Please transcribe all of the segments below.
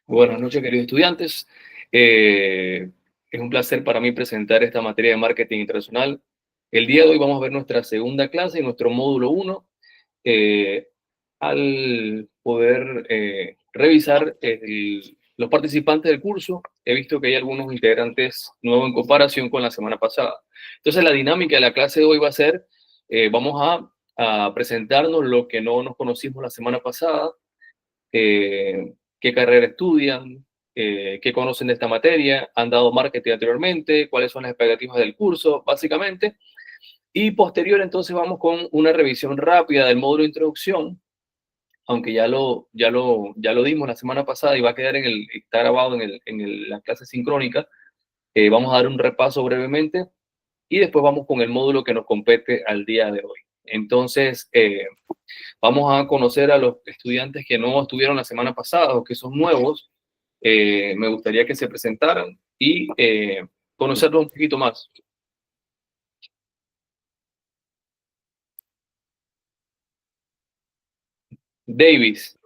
Buenas noches, queridos estudiantes. Es un placer para mí presentar esta materia de marketing internacional. El día de hoy vamos a ver nuestra segunda clase, nuestro módulo 1. Al poder revisar los participantes del curso, he visto que hay algunos integrantes nuevos en comparación con la semana pasada. Entonces, la dinámica de la clase de hoy va a ser, vamos a presentarnos lo que no nos conocimos la semana pasada, qué carrera estudian, qué conocen de esta materia, han dado marketing anteriormente, cuáles son las expectativas del curso, básicamente. Y posterior, entonces, vamos con una revisión rápida del módulo de introducción, aunque ya lo dimos la semana pasada y va a quedar está grabado la clase sincrónica. Vamos a dar un repaso brevemente y después vamos con el módulo que nos compete al día de hoy. Entonces, vamos a conocer a los estudiantes que no estuvieron la semana pasada o que son nuevos. Me gustaría que se presentaran y conocerlos un poquito más. Davis,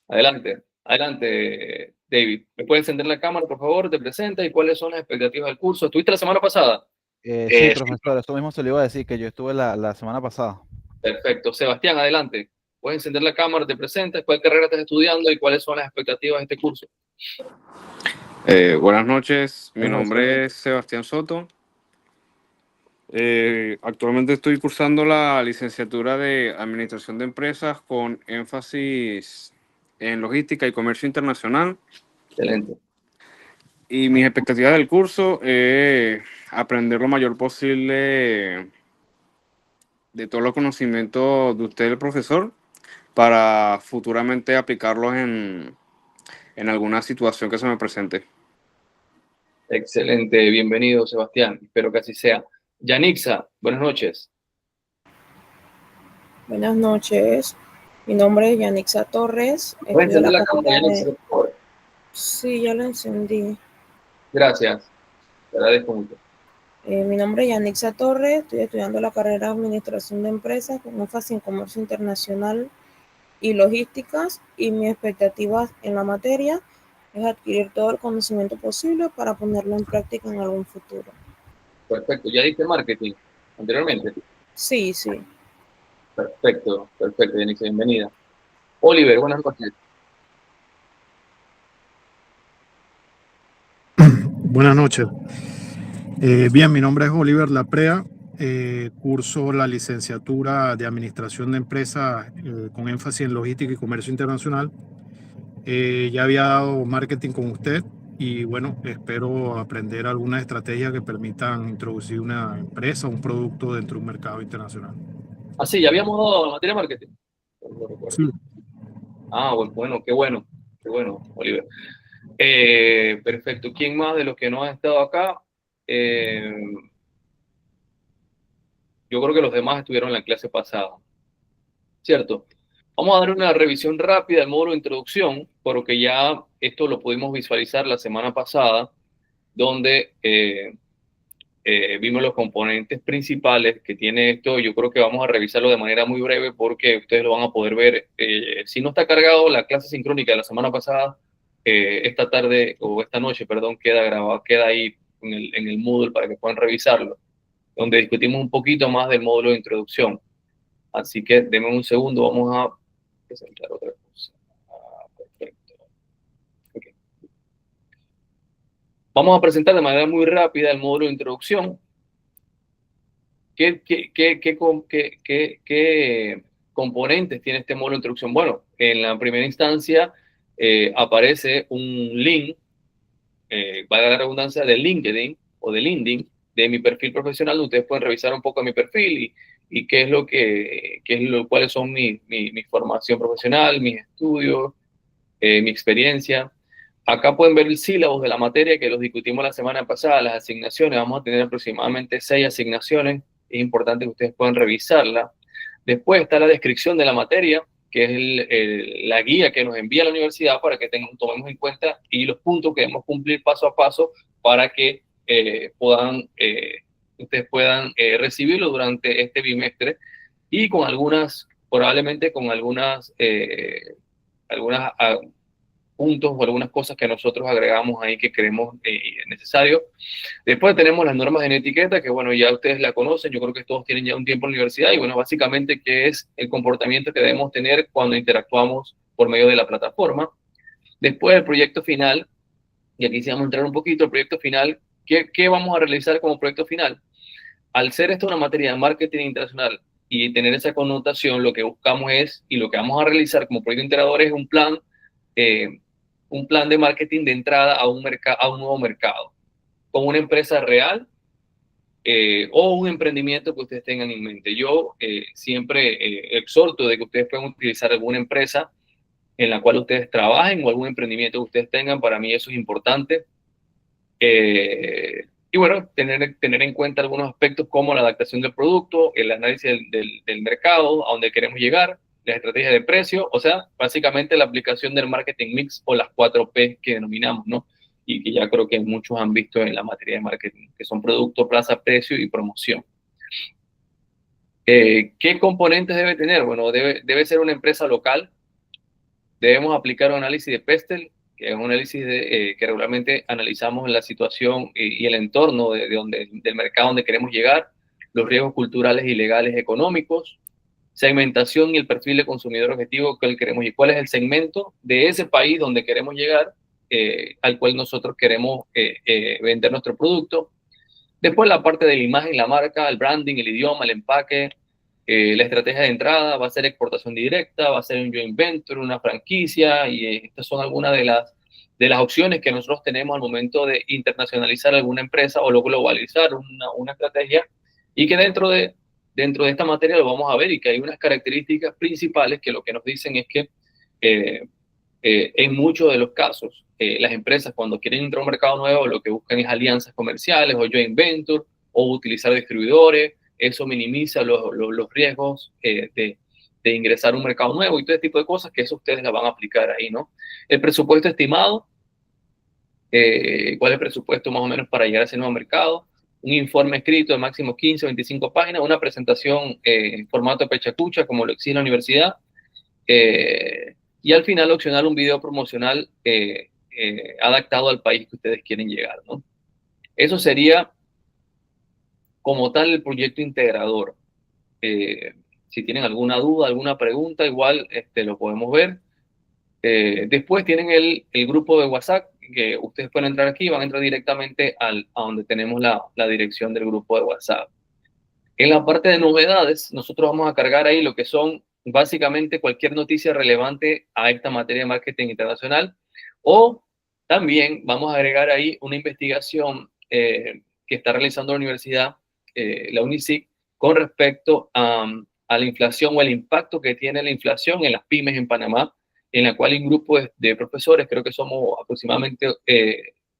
adelante, adelante, David. ¿Me puede encender la cámara, por favor? Te presenta y cuáles son las expectativas del curso. ¿Estuviste la semana pasada? Sí, Sí. profesor, eso mismo se le iba a decir, que yo estuve la semana pasada. Perfecto. Sebastián, adelante. Puedes encender la cámara, te presentas, cuál carrera estás estudiando y cuáles son las expectativas de este curso. Buenas noches, mi Buenas noches. nombre es Sebastián Soto. Actualmente estoy cursando la licenciatura de Administración de Empresas con énfasis en logística y comercio internacional. Excelente. Y mis expectativas del curso es aprender lo mayor posible de todos los conocimientos de usted, el profesor, para futuramente aplicarlos en alguna situación que se me presente. Excelente. Bienvenido, Sebastián. Espero que así sea. Yanixa, buenas noches. Buenas noches, mi nombre es Yanixa Torres. ¿Puedes Estudio encender la la cámara, carrera Yanixa, de... por favor? Sí, ya la encendí. Gracias. Te agradezco mucho. Mi nombre es Yanixa Torres, estoy estudiando la carrera de Administración de Empresas con énfasis en Comercio Internacional y Logísticas, y mi expectativa en la materia es adquirir todo el conocimiento posible para ponerlo en práctica en algún futuro. Perfecto. ¿Ya diste marketing anteriormente? Sí, sí. Perfecto, perfecto, Yanixa, bienvenida. Oliver, buenas noches. Buenas noches. Bien, mi nombre es Oliver Laprea. Curso la licenciatura de Administración de Empresas con énfasis en Logística y Comercio Internacional. Ya había dado marketing con usted y bueno, espero aprender algunas estrategias que permitan introducir una empresa, un producto dentro de un mercado internacional. Ah, sí, ya habíamos dado la materia de marketing. No recuerdo. Sí. Ah, bueno, qué bueno, Oliver. Perfecto. ¿Quién más de los que no ha estado acá? Yo creo que los demás estuvieron en la clase pasada, ¿cierto? Vamos a dar una revisión rápida del módulo de introducción, porque ya esto lo pudimos visualizar la semana pasada, donde vimos los componentes principales que tiene esto. Yo creo que vamos a revisarlo de manera muy breve porque ustedes lo van a poder ver. Si no está cargado la clase sincrónica de la semana pasada, esta tarde o esta noche, perdón, queda grabado, queda ahí en el Moodle para que puedan revisarlo, donde discutimos un poquito más del módulo de introducción. Así que denme un segundo, vamos a presentar otra cosa. Perfecto. Okay. Vamos a presentar de manera muy rápida el módulo de introducción. ¿Qué componentes tiene este módulo de introducción? Bueno, en la primera instancia aparece un link, valga la redundancia, de LinkedIn o de LinkedIn, de mi perfil profesional, donde ustedes pueden revisar un poco mi perfil y cuáles son mi formación profesional, mis estudios, mi experiencia. Acá pueden ver el sílabus de la materia que los discutimos la semana pasada, las asignaciones. Vamos a tener aproximadamente 6 asignaciones. Es importante que ustedes puedan revisarla. Después está la descripción de la materia, que es la guía que nos envía la universidad para que tomemos en cuenta y los puntos que debemos cumplir paso a paso para que ustedes puedan recibirlo durante este bimestre y probablemente con algunas puntos o algunas cosas que nosotros agregamos ahí que creemos necesario. Después tenemos las normas en etiqueta, que bueno, ya ustedes la conocen, yo creo que todos tienen ya un tiempo en la universidad, y bueno, básicamente qué es el comportamiento que debemos tener cuando interactuamos por medio de la plataforma. Después el proyecto final, y aquí sí vamos a entrar un poquito, el proyecto final, ¿qué vamos a realizar como proyecto final? Al ser esto una materia de marketing internacional y tener esa connotación, lo que buscamos es, y lo que vamos a realizar como proyecto integrador es un plan de marketing de entrada a un nuevo mercado, con una empresa real o un emprendimiento que ustedes tengan en mente. Yo siempre exhorto de que ustedes puedan utilizar alguna empresa en la cual ustedes trabajen o algún emprendimiento que ustedes tengan. Para mí eso es importante. Y bueno, tener en cuenta algunos aspectos como la adaptación del producto, el análisis del mercado, a dónde queremos llegar, las estrategias de precio, o sea, básicamente la aplicación del marketing mix o las 4P que denominamos, ¿no? Y que ya creo que muchos han visto en la materia de marketing, que son producto, plaza, precio y promoción. ¿Qué componentes debe tener? Bueno, debe ser una empresa local. Debemos aplicar un análisis de Pestel, que es un análisis que regularmente analizamos la situación y el entorno del mercado donde queremos llegar, los riesgos culturales y legales económicos, segmentación y el perfil de consumidor objetivo que queremos y cuál es el segmento de ese país donde queremos llegar, al cual nosotros queremos vender nuestro producto. Después la parte de la imagen, la marca, el branding, el idioma, el empaque, la estrategia de entrada, va a ser exportación directa, va a ser un joint venture, una franquicia, y estas son algunas de las opciones que nosotros tenemos al momento de internacionalizar alguna empresa o globalizar una estrategia, y que dentro de esta materia lo vamos a ver, y que hay unas características principales que lo que nos dicen es que en muchos de los casos, las empresas cuando quieren entrar a un mercado nuevo lo que buscan es alianzas comerciales o joint venture o utilizar distribuidores. Eso minimiza los riesgos de ingresar a un mercado nuevo y todo este tipo de cosas, que eso ustedes la van a aplicar ahí, ¿no? El presupuesto estimado, cuál es el presupuesto más o menos para llegar a ese nuevo mercado, un informe escrito de máximo 15 o 25 páginas, una presentación en formato de pechacucha, como lo exige la universidad, y al final opcional un video promocional adaptado al país que ustedes quieren llegar, ¿no? Eso sería como tal el proyecto integrador. Si tienen alguna duda, alguna pregunta, igual lo podemos ver. Después tienen el grupo de WhatsApp, que ustedes pueden entrar aquí, van a entrar directamente a donde tenemos la dirección del grupo de WhatsApp. En la parte de novedades, nosotros vamos a cargar ahí lo que son básicamente cualquier noticia relevante a esta materia de marketing internacional, o también vamos a agregar ahí una investigación que está realizando la universidad, la UNICIC, con respecto a la inflación o el impacto que tiene la inflación en las pymes en Panamá, en la cual hay un grupo de profesores, creo que somos aproximadamente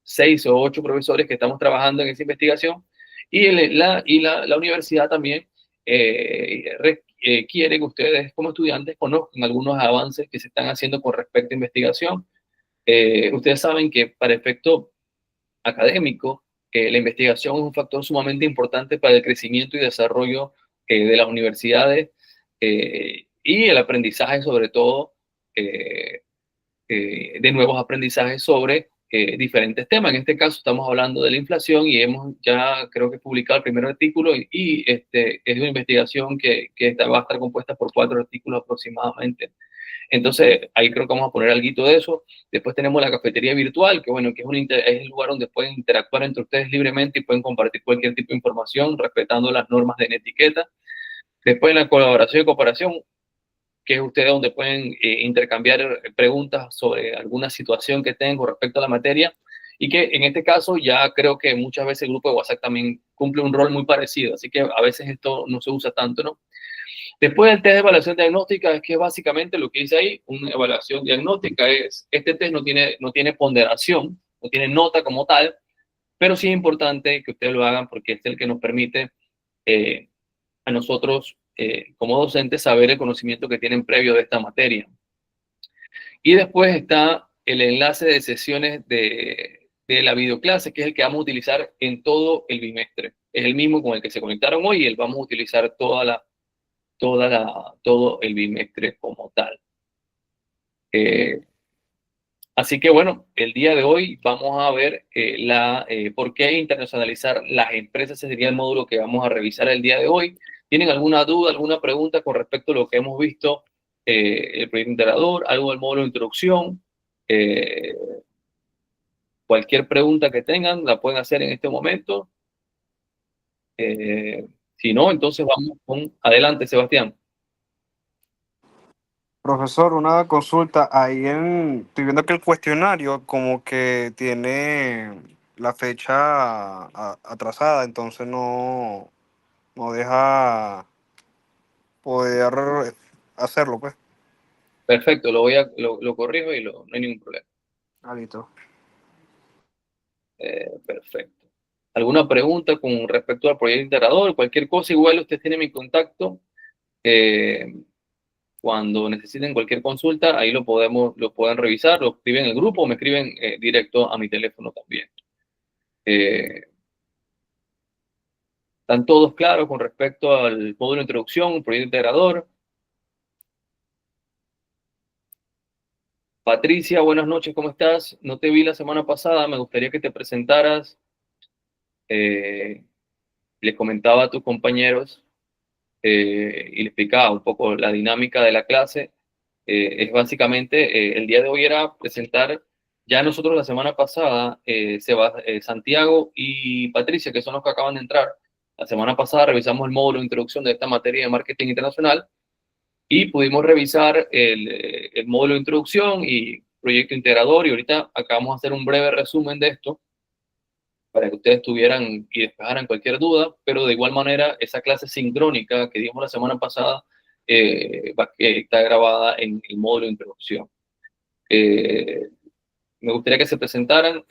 6 o 8 profesores que estamos trabajando en esa investigación, y la universidad también quiere que ustedes como estudiantes conozcan algunos avances que se están haciendo con respecto a investigación. Ustedes saben que para efecto académico, la investigación es un factor sumamente importante para el crecimiento y desarrollo de las universidades y el aprendizaje, sobre todo, de nuevos aprendizajes sobre diferentes temas. En este caso estamos hablando de la inflación y hemos ya creo que publicado el primer artículo y es una investigación que va a estar compuesta por 4 artículos aproximadamente. Entonces, ahí creo que vamos a poner algo de eso. Después tenemos la cafetería virtual, que bueno, que es el lugar donde pueden interactuar entre ustedes libremente y pueden compartir cualquier tipo de información respetando las normas de etiqueta. Después la colaboración y cooperación, que es ustedes donde pueden intercambiar preguntas sobre alguna situación que tengan con respecto a la materia, y que en este caso ya creo que muchas veces el grupo de WhatsApp también cumple un rol muy parecido, así que a veces esto no se usa tanto, ¿no? Después del test de evaluación diagnóstica, es que básicamente lo que dice ahí, una evaluación diagnóstica es, este test no tiene ponderación, no tiene nota como tal, pero sí es importante que ustedes lo hagan porque es el que nos permite a nosotros como docentes saber el conocimiento que tienen previo de esta materia. Y después está el enlace de sesiones de la videoclase, que es el que vamos a utilizar en todo el bimestre. Es el mismo con el que se conectaron hoy y el vamos a utilizar todo el bimestre como tal. Así que bueno, el día de hoy vamos a ver por qué internacionalizar las empresas. Ese sería el módulo que vamos a revisar el día de hoy. ¿Tienen alguna duda, alguna pregunta con respecto a lo que hemos visto, el proyecto integrador, algo del módulo de introducción? Cualquier pregunta que tengan la pueden hacer en este momento. Si no, entonces vamos con adelante, Sebastián. Profesor, una consulta. Estoy viendo que el cuestionario como que tiene la fecha atrasada, entonces no deja poder hacerlo, pues. Perfecto, lo corrijo y no hay ningún problema. Listo. Perfecto. ¿Alguna pregunta con respecto al proyecto integrador? Cualquier cosa, igual usted tiene mi contacto. Cuando necesiten cualquier consulta, ahí lo pueden revisar, lo escriben en el grupo o me escriben directo a mi teléfono también. ¿Están todos claros con respecto al módulo de introducción, proyecto integrador? Patricia, buenas noches, ¿cómo estás? No te vi la semana pasada, me gustaría que te presentaras. Les comentaba a tus compañeros y les explicaba un poco la dinámica de la clase. Es básicamente, el día de hoy era presentar, ya nosotros la semana pasada, Santiago y Patricia, que son los que acaban de entrar, la semana pasada revisamos el módulo de introducción de esta materia de marketing internacional y pudimos revisar el módulo de introducción y proyecto integrador, y ahorita acabamos de hacer un breve resumen de esto para que ustedes tuvieran y despejaran cualquier duda, pero de igual manera esa clase sincrónica que dimos la semana pasada está grabada en el módulo de introducción. Me gustaría que se presentaran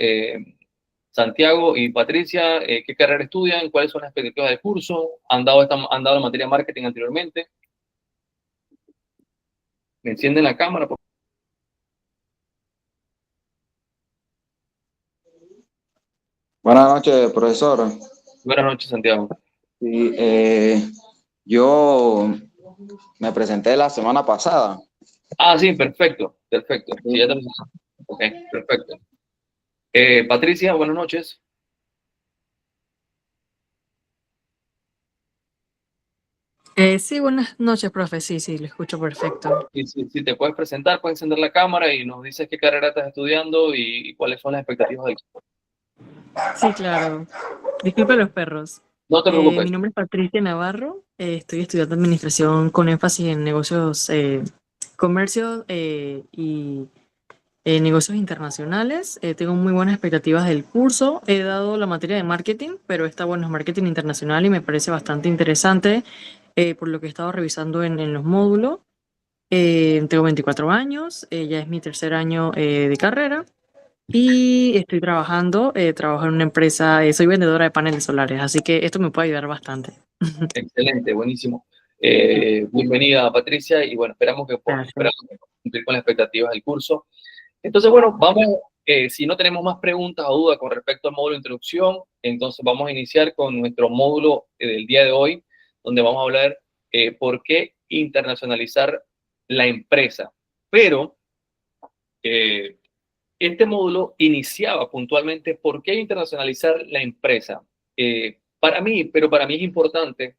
Santiago y Patricia, qué carrera estudian, cuáles son las expectativas del curso, han dado la materia de marketing anteriormente. ¿Me encienden la cámara, por favor? Buenas noches, profesor. Buenas noches, Santiago. Sí, yo me presenté la semana pasada. Sí, perfecto. Sí, ya te presentaste. Ok, perfecto. Patricia, buenas noches. Sí, buenas noches, profe. Sí, lo escucho perfecto. Y si te puedes presentar, puedes encender la cámara y nos dices qué carrera estás estudiando y cuáles son las expectativas del curso. Sí, claro. Disculpe los perros. No te preocupes. Mi nombre es Patricia Navarro. Estoy estudiando administración con énfasis en negocios, comercio y negocios internacionales. Tengo muy buenas expectativas del curso. He dado la materia de marketing, pero esta, bueno, es marketing internacional y me parece bastante interesante por lo que he estado revisando en los módulos. Tengo 24 años, ya es mi tercer año de carrera y estoy trabajo en una empresa, soy vendedora de paneles solares, así que esto me puede ayudar bastante. Excelente, buenísimo. Bienvenida, Patricia, y bueno, esperamos que podamos cumplir con las expectativas del curso. Entonces, bueno, vamos, si no tenemos más preguntas o dudas con respecto al módulo de introducción, entonces vamos a iniciar con nuestro módulo del día de hoy, donde vamos a hablar por qué internacionalizar la empresa. Pero este módulo iniciaba puntualmente por qué internacionalizar la empresa. Para mí es importante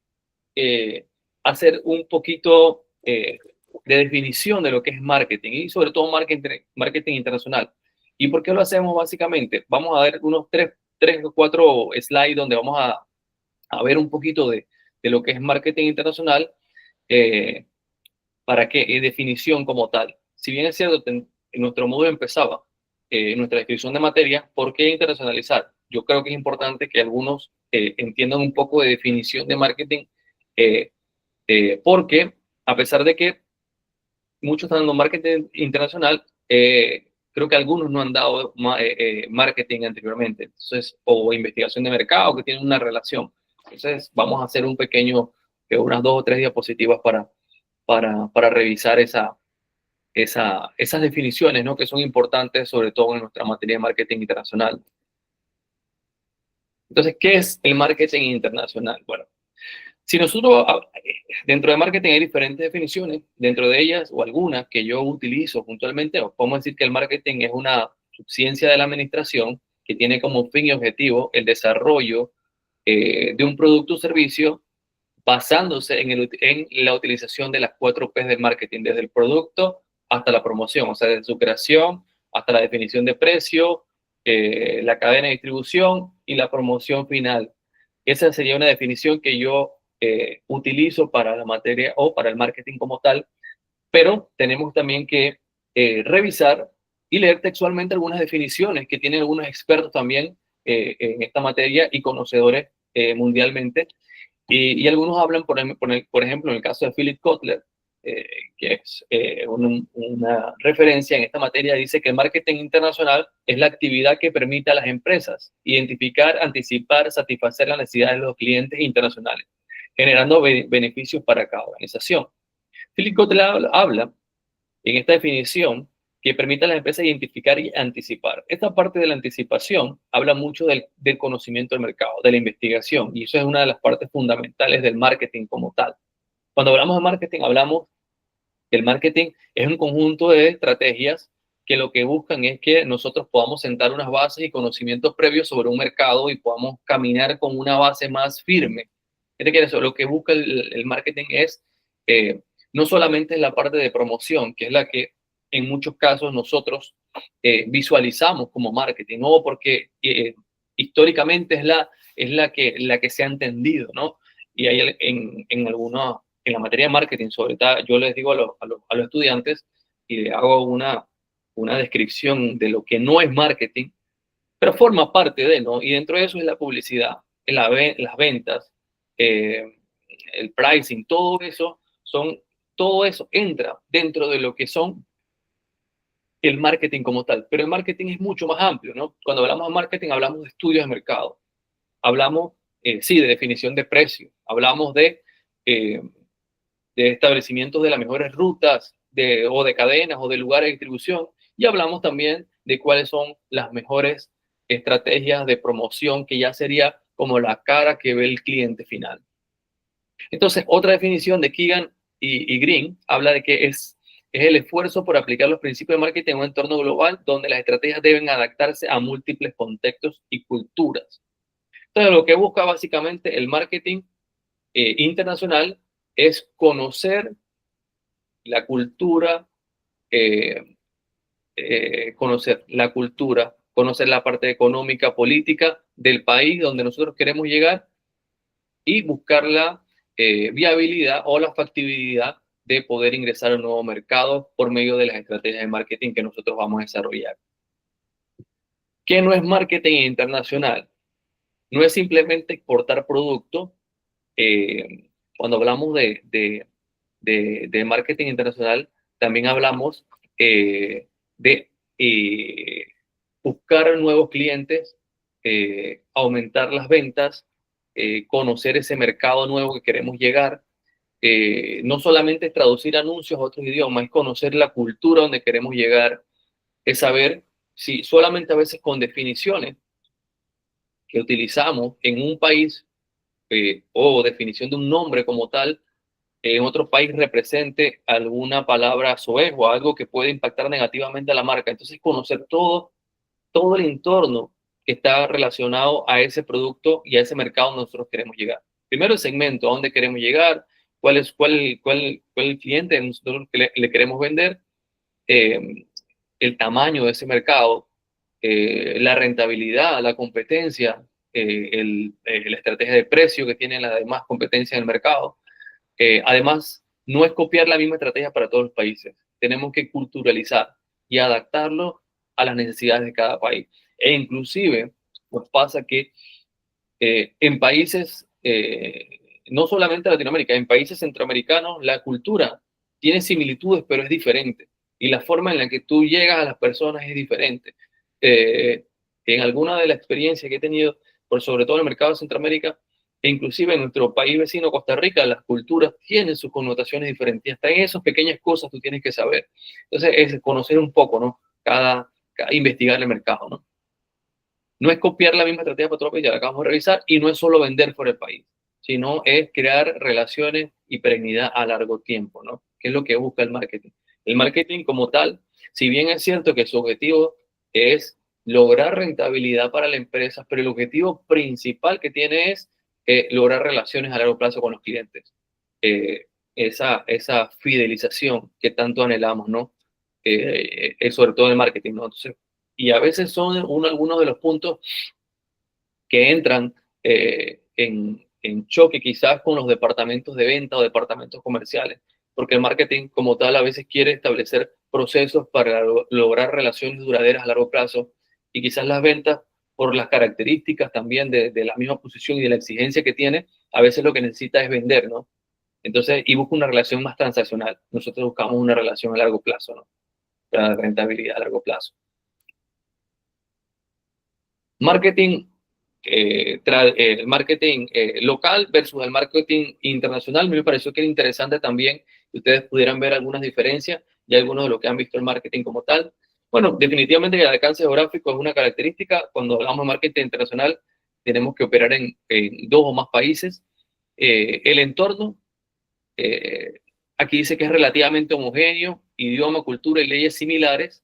hacer un poquito de definición de lo que es marketing y sobre todo marketing internacional. ¿Y por qué lo hacemos básicamente? Vamos a ver unos tres o cuatro slides donde vamos a ver un poquito de lo que es marketing internacional para que definición como tal. Si bien es cierto, en nuestro módulo empezaba nuestra descripción de materia, ¿por qué internacionalizar? Yo creo que es importante que algunos entiendan un poco de definición de marketing porque a pesar de que muchos están dando marketing internacional, creo que algunos no han dado marketing anteriormente, entonces, o investigación de mercado que tienen una relación. Entonces, vamos a hacer un pequeño, unas 2 o 3 diapositivas para revisar esas definiciones, ¿no? Que son importantes, sobre todo en nuestra materia de marketing internacional. Entonces, ¿qué es el marketing internacional? Bueno, Si nosotros, dentro de marketing hay diferentes definiciones, dentro de ellas o algunas que yo utilizo puntualmente, podemos decir que el marketing es una ciencia de la administración que tiene como fin y objetivo el desarrollo de un producto o servicio basándose en la utilización de las 4 P's del marketing, desde el producto hasta la promoción, o sea, desde su creación hasta la definición de precio, la cadena de distribución y la promoción final. Esa sería una definición que yo utilizo para la materia o para el marketing como tal, pero tenemos también que revisar y leer textualmente algunas definiciones que tienen algunos expertos también en esta materia y conocedores mundialmente. Y algunos hablan, por ejemplo, en el caso de Philip Kotler, que es una referencia en esta materia, dice que el marketing internacional es la actividad que permite a las empresas identificar, anticipar, satisfacer las necesidades de los clientes internacionales, generando beneficios para cada organización. Philip Kotler habla en esta definición que permite a las empresas identificar y anticipar. Esta parte de la anticipación habla mucho del conocimiento del mercado, de la investigación, y eso es una de las partes fundamentales del marketing como tal. Cuando hablamos de marketing, hablamos que el marketing es un conjunto de estrategias que lo que buscan es que nosotros podamos sentar unas bases y conocimientos previos sobre un mercado y podamos caminar con una base más firme. Lo que busca el marketing es no solamente la parte de promoción, que es la que en muchos casos nosotros visualizamos como marketing, ¿no? Porque históricamente es la que se ha entendido, ¿no? Y hay en la materia de marketing, sobre todo, yo les digo a los estudiantes y les hago una descripción de lo que no es marketing, pero forma parte de, ¿no? Y dentro de eso es la publicidad, las ventas, el pricing, todo eso entra dentro de lo que son el marketing como tal. Pero el marketing es mucho más amplio, ¿no? Cuando hablamos de marketing, hablamos de estudios de mercado, hablamos, sí, de definición de precio, hablamos de establecimientos de las mejores rutas o de cadenas o de lugares de distribución, y hablamos también de cuáles son las mejores estrategias de promoción, que ya sería como la cara que ve el cliente final. Entonces, otra definición de Keegan y Green habla de que es el esfuerzo por aplicar los principios de marketing en un entorno global donde las estrategias deben adaptarse a múltiples contextos y culturas. Entonces, lo que busca básicamente el marketing internacional es conocer la cultura, conocer la parte económica, política del país donde nosotros queremos llegar y buscar la viabilidad o la factibilidad de poder ingresar a un nuevo mercado por medio de las estrategias de marketing que nosotros vamos a desarrollar. ¿Qué no es marketing internacional? No es simplemente exportar producto. Cuando hablamos de marketing internacional, también hablamos de buscar nuevos clientes, aumentar las ventas, conocer ese mercado nuevo que queremos llegar. No solamente es traducir anuncios a otros idiomas, es conocer la cultura donde queremos llegar, es saber si solamente a veces con definiciones que utilizamos en un país o definición de un nombre como tal, en otro país represente alguna palabra soez o algo que puede impactar negativamente a la marca. Entonces, conocer todo el entorno que está relacionado a ese producto y a ese mercado donde nosotros queremos llegar. Primero el segmento, a dónde queremos llegar, cuál es el cliente nosotros que le queremos vender, el tamaño de ese mercado, la rentabilidad, la competencia, la estrategia de precio que tienen las demás competencias en el mercado. Además, no es copiar la misma estrategia para todos los países. Tenemos que culturalizar y adaptarlo a las necesidades de cada país. E inclusive nos pasa que en países, no solamente Latinoamérica, en países centroamericanos, la cultura tiene similitudes, pero es diferente. Y la forma en la que tú llegas a las personas es diferente. En alguna de las experiencias que he tenido, sobre todo en el mercado de Centroamérica, e inclusive en nuestro país vecino, Costa Rica, las culturas tienen sus connotaciones diferentes. Y hasta en esas pequeñas cosas tú tienes que saber. Entonces, es conocer un poco, ¿no? Investigar el mercado, ¿no? No es copiar la misma estrategia para otro país, ya la acabamos de revisar, y no es solo vender fuera del país. sino es crear relaciones y perennidad a largo tiempo, ¿no? ¿Qué es lo que busca el marketing? El marketing como tal, si bien es cierto que su objetivo es lograr rentabilidad para la empresa, pero el objetivo principal que tiene es lograr relaciones a largo plazo con los clientes. Esa fidelización que tanto anhelamos, ¿no? Sobre todo en el marketing, ¿no? Entonces, y a veces son algunos de los puntos que entran en choque quizás con los departamentos de venta o departamentos comerciales, porque el marketing como tal a veces quiere establecer procesos para lograr relaciones duraderas a largo plazo, y quizás las ventas, por las características también de la misma posición y de la exigencia que tiene, a veces lo que necesita es vender, ¿no? Entonces, y busca una relación más transaccional. Nosotros buscamos una relación a largo plazo, ¿no? La rentabilidad a largo plazo. Marketing, el marketing local versus el marketing internacional. Me pareció que era interesante también que ustedes pudieran ver algunas diferencias y algunos de lo que han visto el marketing como tal. Bueno, definitivamente que el alcance geográfico es una característica. Cuando hablamos de marketing internacional, tenemos que operar en 2 o más países. El entorno, aquí dice que es relativamente homogéneo, idioma, cultura y leyes similares.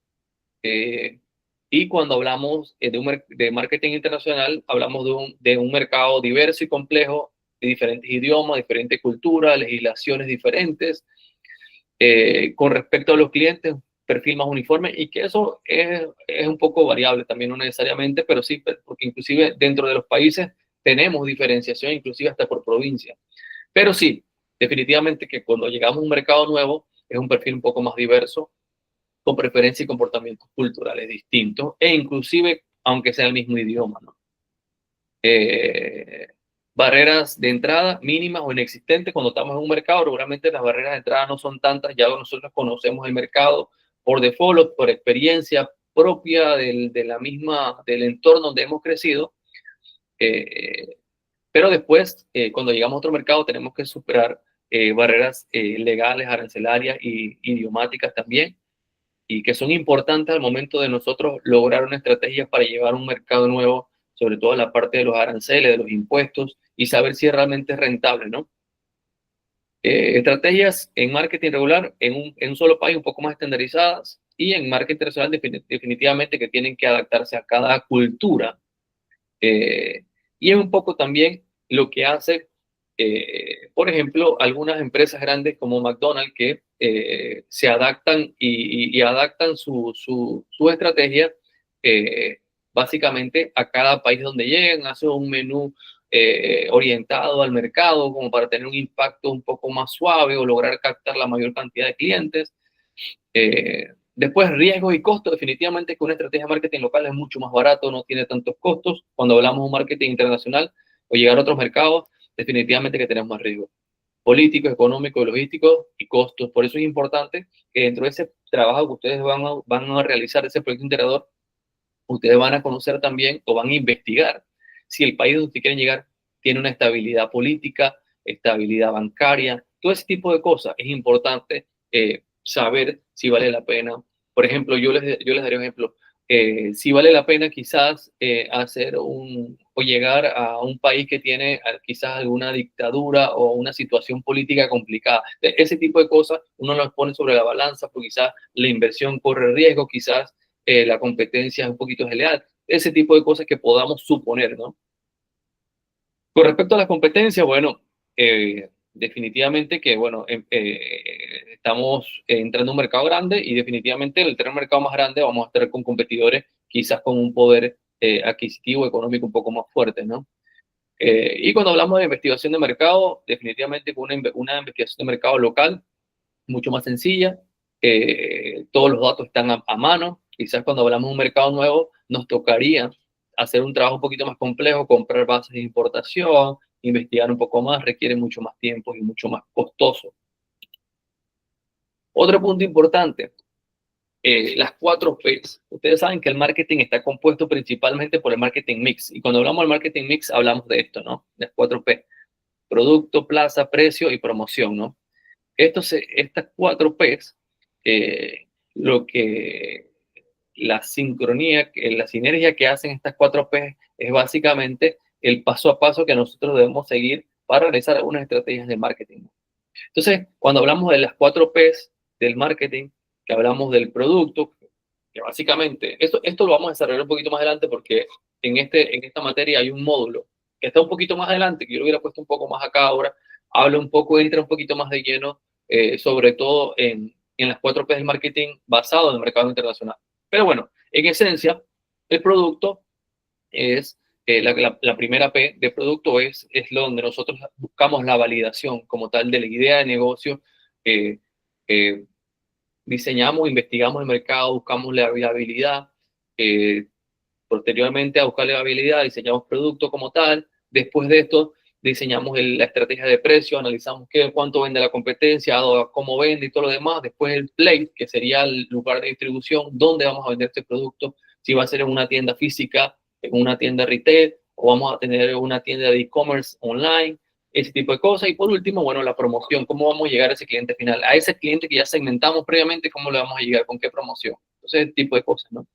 Y cuando hablamos de marketing internacional, hablamos de un mercado diverso y complejo, de diferentes idiomas, diferentes culturas, legislaciones diferentes. Con respecto a los clientes, perfil más uniforme, y que eso es un poco variable también, no necesariamente, pero sí, porque inclusive dentro de los países tenemos diferenciación, inclusive hasta por provincia. Pero sí, definitivamente que cuando llegamos a un mercado nuevo, es un perfil un poco más diverso, con preferencias y comportamientos culturales distintos, e inclusive, aunque sea el mismo idioma, ¿no? Barreras de entrada mínimas o inexistentes. Cuando estamos en un mercado, regularmente las barreras de entrada no son tantas, ya nosotros conocemos el mercado por default, por experiencia propia del entorno donde hemos crecido, pero después, cuando llegamos a otro mercado, tenemos que superar barreras legales, arancelarias y idiomáticas también, y que son importantes al momento de nosotros lograr una estrategia para llevar un mercado nuevo, sobre todo en la parte de los aranceles, de los impuestos, y saber si realmente es rentable, ¿no? Estrategias en marketing regular en un solo país un poco más estandarizadas, y en marketing internacional definitivamente que tienen que adaptarse a cada cultura. Y es un poco también lo que hace, por ejemplo, algunas empresas grandes como McDonald's, que se adaptan y adaptan su estrategia básicamente a cada país donde llegan, hacen un menú orientado al mercado como para tener un impacto un poco más suave o lograr captar la mayor cantidad de clientes. Después, riesgos y costos. Definitivamente que una estrategia de marketing local es mucho más barato, no tiene tantos costos. Cuando hablamos de un marketing internacional o llegar a otros mercados, definitivamente que tenemos más riesgos políticos, económicos, logísticos y costos. Por eso es importante que dentro de ese trabajo que ustedes van a realizar, ese proyecto integrador, ustedes van a conocer también o van a investigar si el país donde quieren llegar tiene una estabilidad política, estabilidad bancaria, todo ese tipo de cosas. Es importante saber si vale la pena. Por ejemplo, yo les daré un ejemplo. Si vale la pena quizás o llegar a un país que tiene quizás alguna dictadura o una situación política complicada. Ese tipo de cosas uno las pone sobre la balanza, porque quizás la inversión corre riesgo, quizás la competencia es un poquito desleal. Ese tipo de cosas que podamos suponer, ¿no? Con respecto a la competencia, bueno, definitivamente que, bueno, estamos entrando a un mercado grande, y definitivamente al tener un mercado más grande vamos a estar con competidores quizás con un poder adquisitivo económico un poco más fuerte, ¿no? Y cuando hablamos de investigación de mercado, definitivamente con una investigación de mercado local mucho más sencilla, todos los datos están a mano. Quizás cuando hablamos de un mercado nuevo nos tocaría hacer un trabajo un poquito más complejo, comprar bases de importación, investigar un poco más, requiere mucho más tiempo y mucho más costoso. Otro punto importante, las 4 P's. Ustedes saben que el marketing está compuesto principalmente por el marketing mix, y cuando hablamos del marketing mix hablamos de esto, ¿no? Las 4 P: producto, plaza, precio y promoción, ¿no? Estas 4 P's, la sincronía, la sinergia que hacen estas 4 P es básicamente el paso a paso que nosotros debemos seguir para realizar algunas estrategias de marketing. Entonces, cuando hablamos de las 4 P's del marketing, que hablamos del producto, que básicamente, esto lo vamos a desarrollar un poquito más adelante porque en esta materia hay un módulo que está un poquito más adelante, que yo lo hubiera puesto un poco más acá ahora, habla un poco, entra un poquito más de lleno, sobre todo en las 4 P's del marketing basado en el mercado internacional. Pero bueno, en esencia, el producto es, la primera P de producto es donde nosotros buscamos la validación como tal de la idea de negocio, eh, diseñamos, investigamos el mercado, buscamos la viabilidad, posteriormente a buscar la viabilidad diseñamos producto como tal, después de esto diseñamos la estrategia de precio, analizamos cuánto vende la competencia, cómo vende y todo lo demás, después el place, que sería el lugar de distribución, dónde vamos a vender este producto, si va a ser en una tienda física, en una tienda retail, o vamos a tener una tienda de e-commerce online, ese tipo de cosas. Y por último, bueno, la promoción, cómo vamos a llegar a ese cliente final, a ese cliente que ya segmentamos previamente, cómo le vamos a llegar, con qué promoción. Entonces, ese tipo de cosas, ¿no?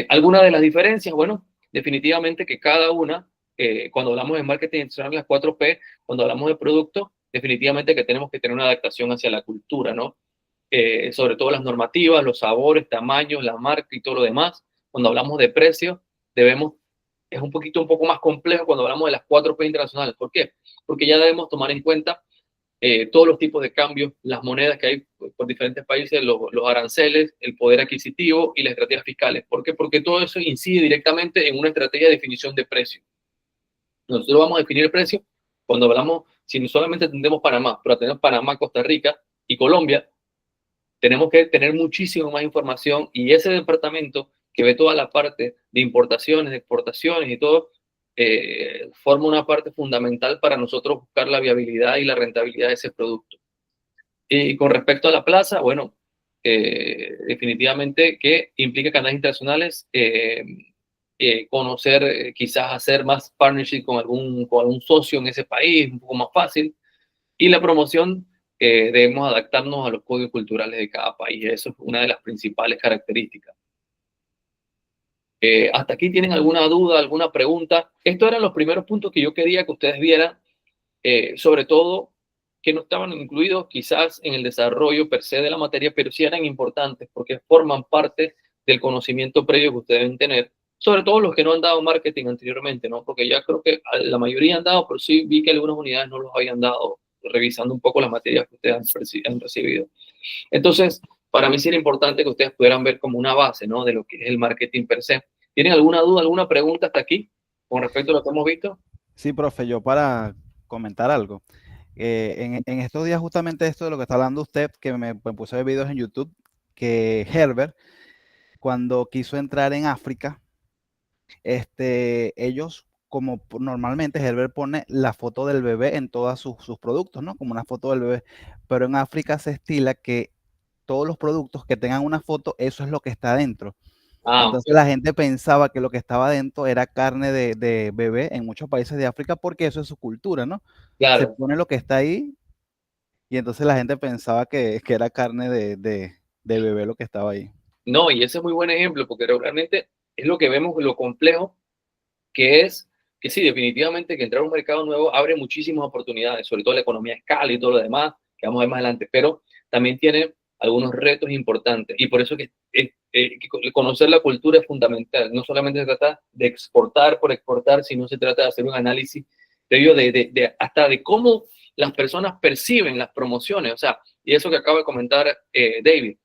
Algunas de las diferencias, bueno, definitivamente que cada una, cuando hablamos de marketing internacional, las 4 P, cuando hablamos de producto, definitivamente que tenemos que tener una adaptación hacia la cultura, ¿no? Sobre todo las normativas, los sabores, tamaños, la marca y todo lo demás. Cuando hablamos de precio, es un poco más complejo cuando hablamos de las 4 P internacionales. ¿Por qué? Porque ya debemos tomar en cuenta todos los tipos de cambios, las monedas que hay por diferentes países, los aranceles, el poder adquisitivo y las estrategias fiscales. ¿Por qué? Porque todo eso incide directamente en una estrategia de definición de precio. Nosotros vamos a definir el precio cuando hablamos, si no solamente atendemos Panamá, pero atendemos Panamá, Costa Rica y Colombia, tenemos que tener muchísimo más información, y ese departamento que ve toda la parte de importaciones, de exportaciones y todo, forma una parte fundamental para nosotros buscar la viabilidad y la rentabilidad de ese producto. Y con respecto a la plaza, bueno, definitivamente que implica canales internacionales, conocer, quizás hacer más partnership con algún socio en ese país, un poco más fácil. Y la promoción, debemos adaptarnos a los códigos culturales de cada país. Eso es una de las principales características. ¿Hasta aquí tienen alguna duda, alguna pregunta? Estos eran los primeros puntos que yo quería que ustedes vieran, sobre todo que no estaban incluidos quizás en el desarrollo per se de la materia, pero sí eran importantes porque forman parte del conocimiento previo que ustedes deben tener, sobre todo los que no han dado marketing anteriormente, ¿no? Porque ya creo que la mayoría han dado, pero sí vi que algunas unidades no los habían dado, revisando un poco las materias que ustedes han recibido. Entonces, para mí sí era importante que ustedes pudieran ver como una base, ¿no?, de lo que es el marketing per se. ¿Tienen alguna duda, alguna pregunta hasta aquí con respecto a lo que hemos visto? Sí, profe, yo para comentar algo. En estos días justamente esto de lo que está hablando usted, que me puse a ver videos en YouTube, que Herbert, cuando quiso entrar en África, ellos, como normalmente Herbert pone la foto del bebé en todos sus productos, ¿no? Como una foto del bebé. Pero en África se estila que todos los productos que tengan una foto, eso es lo que está dentro. Entonces la gente pensaba que lo que estaba dentro era carne de bebé en muchos países de África, porque eso es su cultura, ¿no? Se Claro. pone lo que está ahí y entonces la gente pensaba que era carne de bebé lo que estaba ahí. No, y ese es muy buen ejemplo, porque realmente es lo que vemos, lo complejo que es, que sí, definitivamente que entrar a un mercado nuevo abre muchísimas oportunidades, sobre todo la economía a escala y todo lo demás, que vamos a ver más adelante, pero también tiene algunos retos importantes, y por eso que conocer la cultura es fundamental. No solamente se trata de exportar por exportar, sino se trata de hacer un análisis previo hasta de cómo las personas perciben las promociones, o sea, y eso que acaba de comentar David,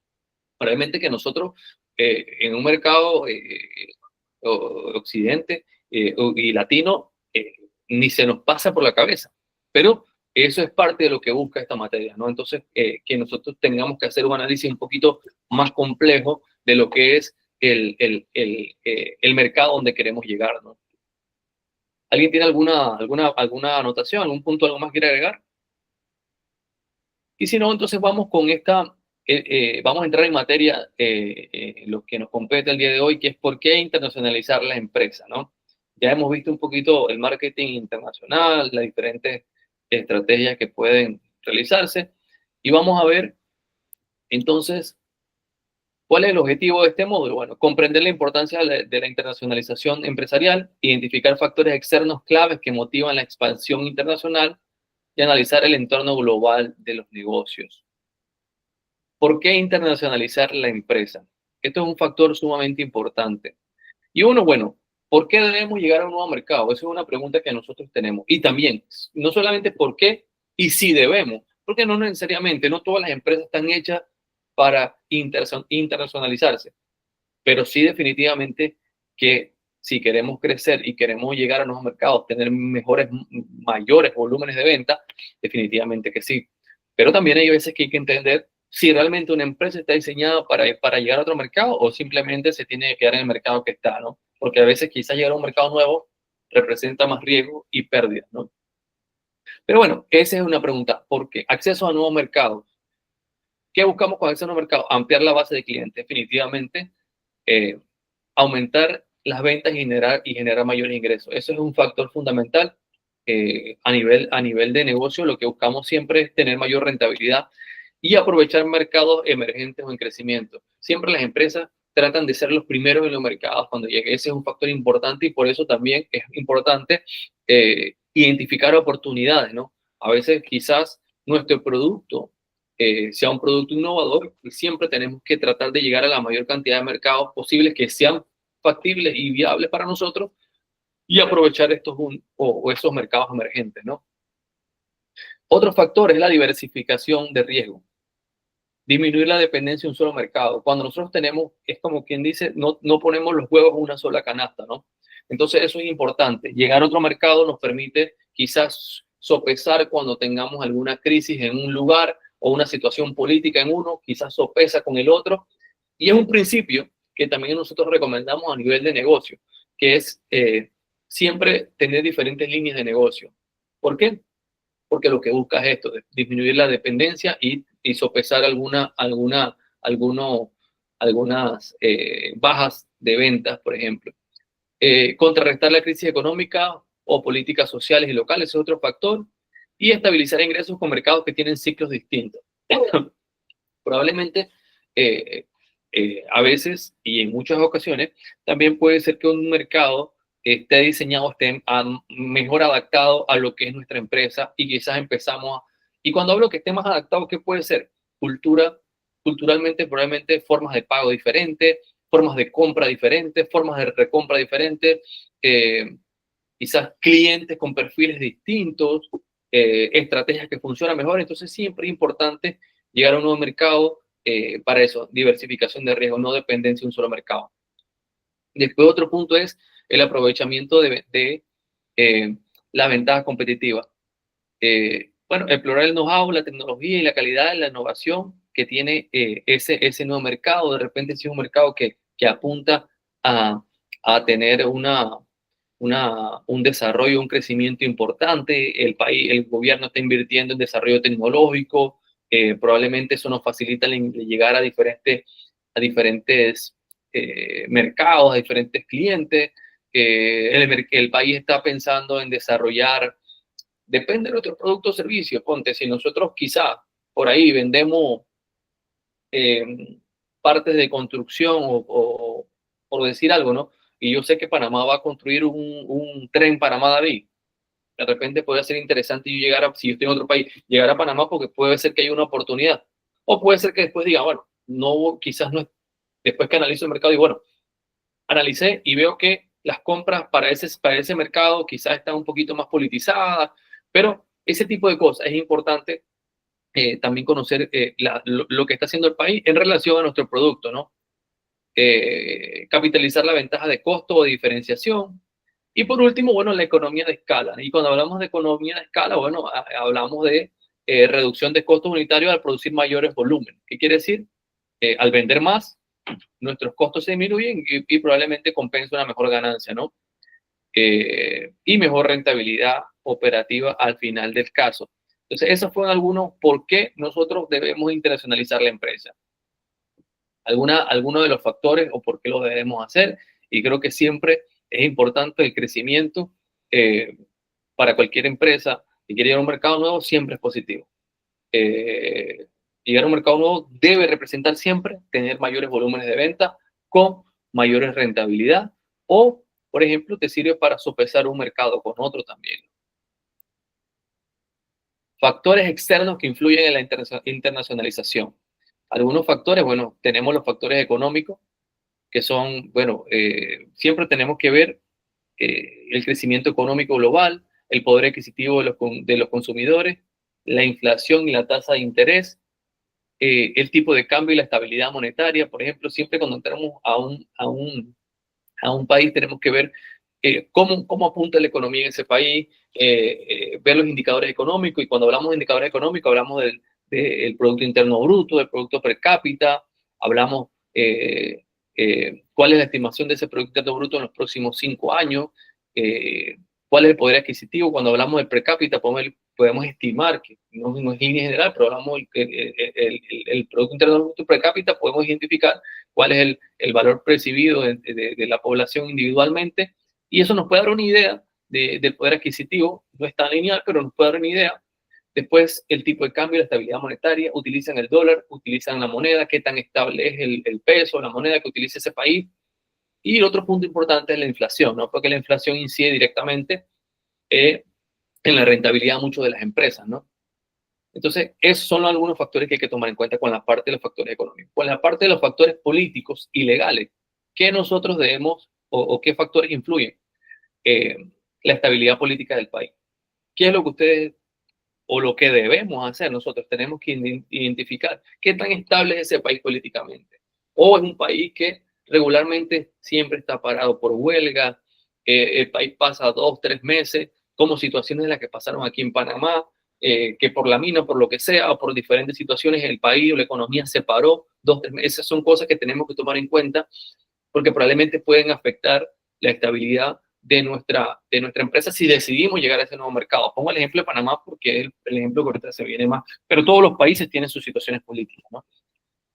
realmente que nosotros, en un mercado occidente y latino, ni se nos pasa por la cabeza, pero eso es parte de lo que busca esta materia, ¿no? Entonces, que nosotros tengamos que hacer un análisis un poquito más complejo de lo que es el mercado donde queremos llegar, ¿no? ¿Alguien tiene alguna anotación, algún punto, algo más quiere agregar? Y si no, entonces vamos con vamos a entrar en materia, lo que nos compete el día de hoy, que es por qué internacionalizar la empresa, ¿no? Ya hemos visto un poquito el marketing internacional, las diferentes estrategias que pueden realizarse, y vamos a ver entonces ¿Cuál es el objetivo de este módulo? Bueno, comprender la importancia de la internacionalización empresarial, identificar factores externos claves que motivan la expansión internacional y analizar el entorno global de los negocios. ¿Por qué internacionalizar la empresa? Esto es un factor sumamente importante. Y uno, bueno, ¿por qué debemos llegar a un nuevo mercado? Esa es una pregunta que nosotros tenemos. Y también, no solamente por qué y si debemos, porque no necesariamente, no todas las empresas están hechas para internacionalizarse, pero sí definitivamente que si queremos crecer y queremos llegar a nuevos mercados, tener mayores volúmenes de venta, definitivamente que sí. Pero también hay veces que hay que entender si realmente una empresa está diseñada para llegar a otro mercado o simplemente se tiene que quedar en el mercado que está, ¿no? Porque a veces quizás llegar a un mercado nuevo representa más riesgo y pérdida, ¿no? Pero bueno, esa es una pregunta. ¿Por qué? Acceso a nuevos mercados. ¿Qué buscamos con acceso a nuevos mercados? Ampliar la base de clientes, definitivamente. Aumentar las ventas y generar mayores ingresos. Eso es un factor fundamental. A nivel de negocio, lo que buscamos siempre es tener mayor rentabilidad y aprovechar mercados emergentes o en crecimiento. Siempre las empresas tratan de ser los primeros en los mercados cuando llegue. Ese es un factor importante y por eso también es importante identificar oportunidades, ¿no? A veces quizás nuestro producto sea un producto innovador y siempre tenemos que tratar de llegar a la mayor cantidad de mercados posibles que sean factibles y viables para nosotros y aprovechar esos mercados emergentes, ¿no? Otro factor es la diversificación de riesgo. Disminuir la dependencia de un solo mercado. Cuando nosotros tenemos, es como quien dice, no ponemos los huevos en una sola canasta, ¿no? Entonces eso es importante. Llegar a otro mercado nos permite quizás sopesar cuando tengamos alguna crisis en un lugar o una situación política en uno, quizás sopesa con el otro. Y es un principio que también nosotros recomendamos a nivel de negocio, que es siempre tener diferentes líneas de negocio. ¿Por qué? Porque lo que busca es esto, disminuir la dependencia y sopesar algunas bajas de ventas, por ejemplo. Contrarrestar la crisis económica o políticas sociales y locales es otro factor. Y estabilizar ingresos con mercados que tienen ciclos distintos. Probablemente a veces y en muchas ocasiones también puede ser que un mercado esté diseñado, esté mejor adaptado a lo que es nuestra empresa y quizás y cuando hablo que esté más adaptado, ¿qué puede ser? Culturalmente, probablemente formas de pago diferentes, formas de compra diferentes, formas de recompra diferentes, quizás clientes con perfiles distintos, estrategias que funcionan mejor. Entonces siempre es importante llegar a un nuevo mercado para eso, diversificación de riesgo, no dependencia de un solo mercado. Después otro punto es el aprovechamiento de la ventaja competitiva. Bueno, explorar el know-how, la tecnología y la calidad, la innovación que tiene ese nuevo mercado. De repente si es un mercado que apunta a tener un desarrollo, un crecimiento importante, el gobierno está invirtiendo en desarrollo tecnológico, probablemente eso nos facilita llegar a diferentes mercados, a diferentes clientes, el país está pensando en desarrollar, depende de nuestro producto o servicio. Ponte, si nosotros quizá por ahí vendemos partes de construcción o por decir algo, ¿no? Y yo sé que Panamá va a construir un tren Panamá-David. De repente puede ser interesante yo si yo estoy en otro país, llegar a Panamá porque puede ser que haya una oportunidad. O puede ser que después diga, bueno, no, quizás no es, después que analizo el mercado, digo, bueno, analicé y veo que las compras para ese mercado quizás están un poquito más politizadas, pero ese tipo de cosas es importante también conocer lo que está haciendo el país en relación a nuestro producto, ¿no? Capitalizar la ventaja de costo o de diferenciación. Y por último, bueno, la economía de escala. Y cuando hablamos de economía de escala, bueno, hablamos de reducción de costos unitarios al producir mayores volúmenes. ¿Qué quiere decir? Al vender más, nuestros costos se disminuyen y probablemente compensa una mejor ganancia, ¿no? Y mejor rentabilidad operativa al final del caso. Entonces, esos fueron algunos por qué nosotros debemos internacionalizar la empresa. Algunos de los factores o por qué lo debemos hacer. Y creo que siempre es importante el crecimiento para cualquier empresa que quiere ir a un mercado nuevo, siempre es positivo. Llegar a un mercado nuevo debe representar siempre tener mayores volúmenes de venta con mayores rentabilidad o, por ejemplo, te sirve para sopesar un mercado con otro también. Factores externos que influyen en la internacionalización. Algunos factores, bueno, tenemos los factores económicos, que son, bueno, siempre tenemos que ver el crecimiento económico global, el poder adquisitivo de los consumidores, la inflación y la tasa de interés, el tipo de cambio y la estabilidad monetaria. Por ejemplo, siempre cuando entramos a un país tenemos que ver cómo apunta la economía en ese país, ver los indicadores económicos, y cuando hablamos de indicadores económicos hablamos del Producto Interno Bruto, del Producto Per Cápita, hablamos cuál es la estimación de ese Producto Interno Bruto en los próximos 5 años, cuál es el poder adquisitivo. Cuando hablamos del Per Cápita podemos estimar, que no es línea general, pero hablamos el Producto Interno Bruto Per Cápita, podemos identificar cuál es el valor percibido de la población individualmente, y eso nos puede dar una idea del poder adquisitivo. No es tan lineal, pero nos puede dar una idea. Después, el tipo de cambio, la estabilidad monetaria, utilizan el dólar, utilizan la moneda, qué tan estable es el peso, la moneda que utiliza ese país. Y el otro punto importante es la inflación, ¿no? Porque la inflación incide directamente en la rentabilidad mucho de las empresas, ¿no? Entonces, esos son algunos factores que hay que tomar en cuenta con la parte de los factores económicos. Con la parte de los factores políticos y legales, ¿qué nosotros debemos o qué factores influyen? La estabilidad política del país. ¿Qué es lo que ustedes o lo que debemos hacer nosotros? Tenemos que identificar qué tan estable es ese país políticamente. O es un país que regularmente siempre está parado por huelga, el país pasa 2, 3 meses, como situaciones en las que pasaron aquí en Panamá, que por la mina, por lo que sea, o por diferentes situaciones, el país o la economía se paró 2, 3 meses. Esas son cosas que tenemos que tomar en cuenta, porque probablemente pueden afectar la estabilidad de nuestra empresa si decidimos llegar a ese nuevo mercado. Pongo el ejemplo de Panamá porque es el ejemplo que ahorita se viene más, pero todos los países tienen sus situaciones políticas, ¿no?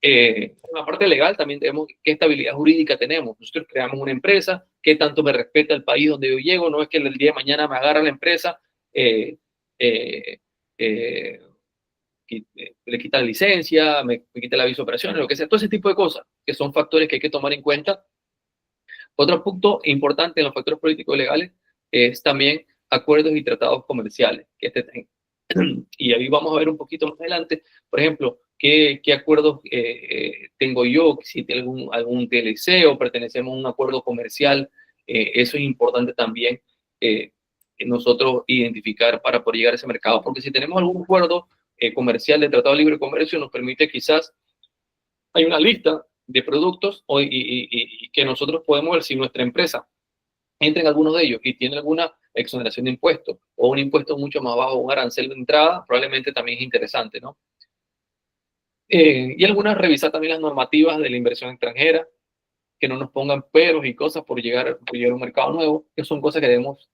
En la parte legal también tenemos qué estabilidad jurídica tenemos. Nosotros creamos una empresa, qué tanto me respeta el país donde yo llego. No es que el día de mañana me agarra la empresa, le quita la licencia, me quita el aviso de operaciones, lo que sea. Todo ese tipo de cosas que son factores que hay que tomar en cuenta. Otro punto importante en los factores políticos y legales es también acuerdos y tratados comerciales que y ahí vamos a ver un poquito más adelante, por ejemplo, qué acuerdos tengo yo, si tengo algún TLC o pertenecemos a un acuerdo comercial. Eso es importante también nosotros identificar para poder llegar a ese mercado, porque si tenemos algún acuerdo comercial de tratado de libre comercio, nos permite quizás, hay una lista de productos y que nosotros podemos ver si nuestra empresa entra en algunos de ellos y tiene alguna exoneración de impuestos o un impuesto mucho más bajo, un arancel de entrada, probablemente también es interesante, ¿no? Y algunas, revisar también las normativas de la inversión extranjera, que no nos pongan peros y cosas por llegar a un mercado nuevo, que son cosas que debemos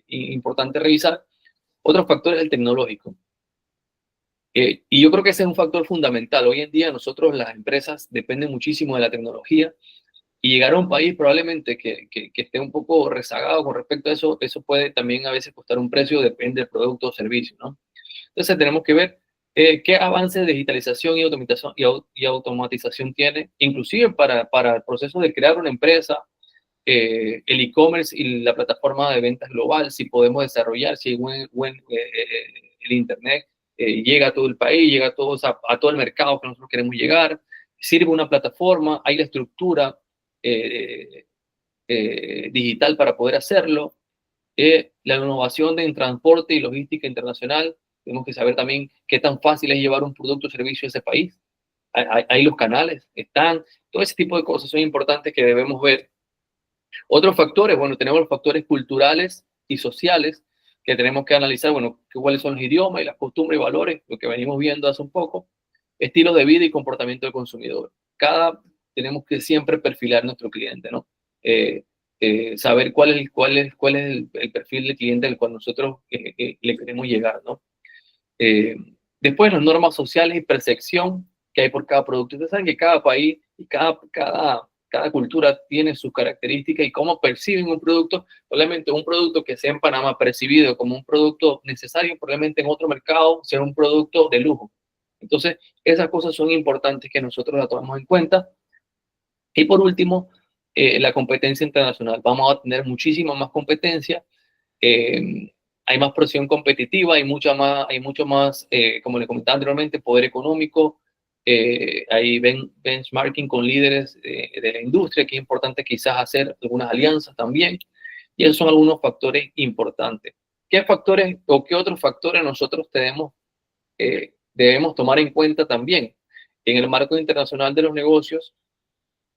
importante revisar. Otros factores, el tecnológico. Y yo creo que ese es un factor fundamental. Hoy en día nosotros, las empresas, dependen muchísimo de la tecnología, y llegar a un país probablemente que esté un poco rezagado con respecto a eso, eso puede también a veces costar un precio, depende del producto o servicio, ¿no? Entonces tenemos que ver qué avances de digitalización y automatización tiene, inclusive para el proceso de crear una empresa, el e-commerce y la plataforma de ventas global, si podemos desarrollar, si el Internet llega a todo el país, llega a todo el mercado que nosotros queremos llegar, sirve una plataforma, hay la estructura digital para poder hacerlo, la innovación en transporte y logística internacional. Tenemos que saber también qué tan fácil es llevar un producto o servicio a ese país. Hay los canales, están, todo ese tipo de cosas son importantes que debemos ver. Otros factores, bueno, tenemos los factores culturales y sociales que tenemos que analizar, bueno, cuáles son los idiomas y las costumbres y valores, lo que venimos viendo hace un poco, estilos de vida y comportamiento del consumidor. Tenemos que siempre perfilar nuestro cliente, ¿no? Saber cuál es el perfil del cliente al cual nosotros le queremos llegar, ¿no? Después, las normas sociales y percepción que hay por cada producto. Ustedes saben que cada país y cada cultura tiene sus características y cómo perciben un producto. Probablemente un producto que sea en Panamá percibido como un producto necesario, probablemente en otro mercado sea un producto de lujo. Entonces, esas cosas son importantes que nosotros las tomamos en cuenta. Y por último, la competencia internacional. Vamos a tener muchísima más competencia, hay más presión competitiva, hay mucho más, como le comentaba anteriormente, poder económico, hay benchmarking con líderes de la industria, que es importante quizás hacer algunas alianzas también, y esos son algunos factores importantes. ¿Qué factores o qué otros factores nosotros debemos tomar en cuenta también? En el marco internacional de los negocios,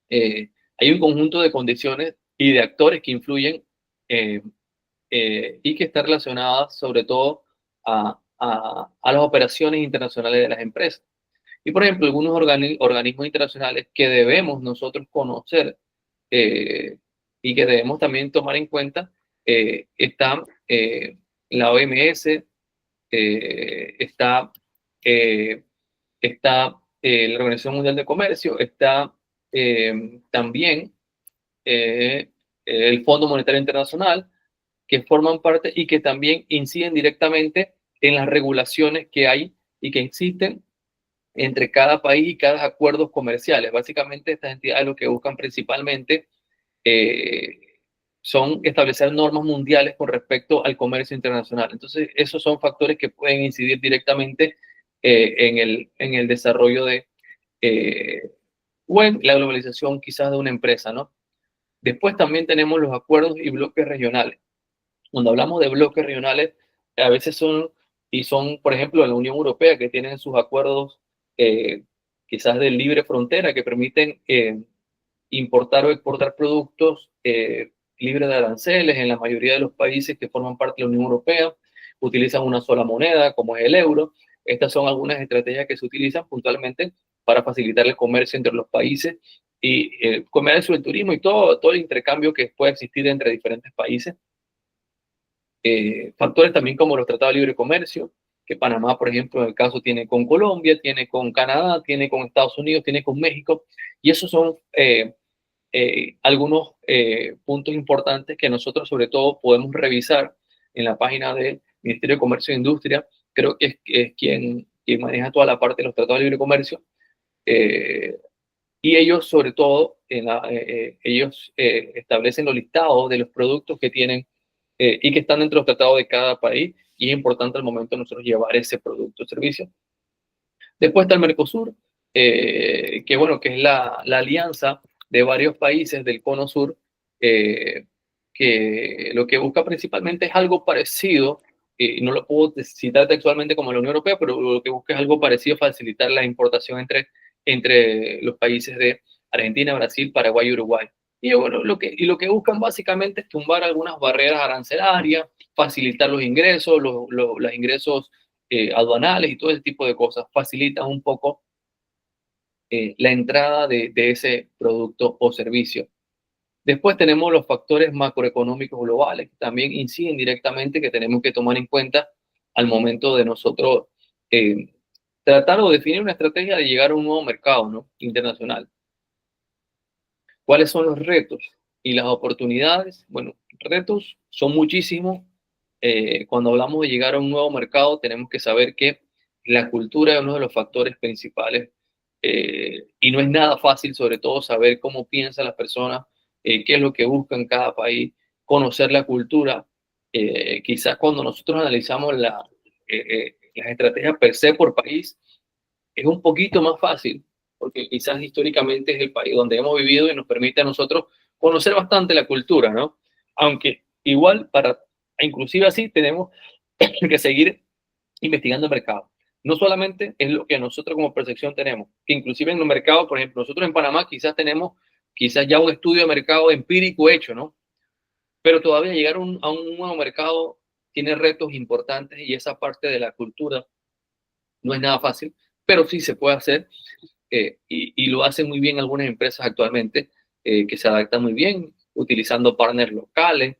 hay un conjunto de condiciones y de actores que influyen y que están relacionadas sobre todo a las operaciones internacionales de las empresas. Y por ejemplo, algunos organismos internacionales que debemos nosotros conocer y que debemos también tomar en cuenta están la OMS, está la Organización Mundial de Comercio, está también el Fondo Monetario Internacional, que forman parte y que también inciden directamente en las regulaciones que hay y que existen entre cada país y cada acuerdos comerciales. Básicamente, estas entidades lo que buscan principalmente son establecer normas mundiales con respecto al comercio internacional. Entonces, esos son factores que pueden incidir directamente en el desarrollo de o en la globalización quizás de una empresa, ¿no? Después también tenemos los acuerdos y bloques regionales. Cuando hablamos de bloques regionales, a veces son, por ejemplo, la Unión Europea, que tienen sus acuerdos quizás de libre frontera, que permiten importar o exportar productos libres de aranceles en la mayoría de los países que forman parte de la Unión Europea. Utilizan una sola moneda, como es el euro. Estas son algunas estrategias que se utilizan puntualmente para facilitar el comercio entre los países y el comercio, el turismo y todo el intercambio que puede existir entre diferentes países. Factores también como los tratados de libre comercio, que Panamá, por ejemplo, en el caso tiene con Colombia, tiene con Canadá, tiene con Estados Unidos, tiene con México, y esos son algunos puntos importantes que nosotros sobre todo podemos revisar en la página del Ministerio de Comercio e Industria. Creo que es quien maneja toda la parte de los tratados de libre comercio, y ellos sobre todo ellos establecen los listados de los productos que tienen y que están dentro de los tratados de cada país, y es importante al momento de nosotros llevar ese producto o servicio. Después está el Mercosur, que bueno, que es la alianza de varios países del Cono Sur, que lo que busca principalmente es algo parecido, no lo puedo citar textualmente como la Unión Europea, pero lo que busca es algo parecido, facilitar la importación entre los países de Argentina, Brasil, Paraguay y Uruguay. Y bueno, lo que buscan básicamente es tumbar algunas barreras arancelarias, facilitar los ingresos, los ingresos aduanales y todo ese tipo de cosas. Facilitan un poco la entrada de ese producto o servicio. Después tenemos los factores macroeconómicos globales, que también inciden directamente, que tenemos que tomar en cuenta al momento de nosotros tratar o definir una estrategia de llegar a un nuevo mercado, ¿no?, internacional. ¿Cuáles son los retos y las oportunidades? Bueno, retos son muchísimos. Cuando hablamos de llegar a un nuevo mercado, tenemos que saber que la cultura es uno de los factores principales, y no es nada fácil, sobre todo, saber cómo piensan las personas, qué es lo que buscan cada país, conocer la cultura. Quizás cuando nosotros analizamos las estrategias per se por país, es un poquito más fácil, porque quizás históricamente es el país donde hemos vivido y nos permite a nosotros conocer bastante la cultura, ¿no? Aunque igual, inclusive así, tenemos que seguir investigando el mercado. No solamente es lo que nosotros como percepción tenemos, que inclusive en el mercado, por ejemplo, nosotros en Panamá quizás tenemos ya un estudio de mercado empírico hecho, ¿no? Pero todavía llegar a un nuevo mercado tiene retos importantes, y esa parte de la cultura no es nada fácil, pero sí se puede hacer, y lo hacen muy bien algunas empresas actualmente, que se adaptan muy bien, utilizando partners locales,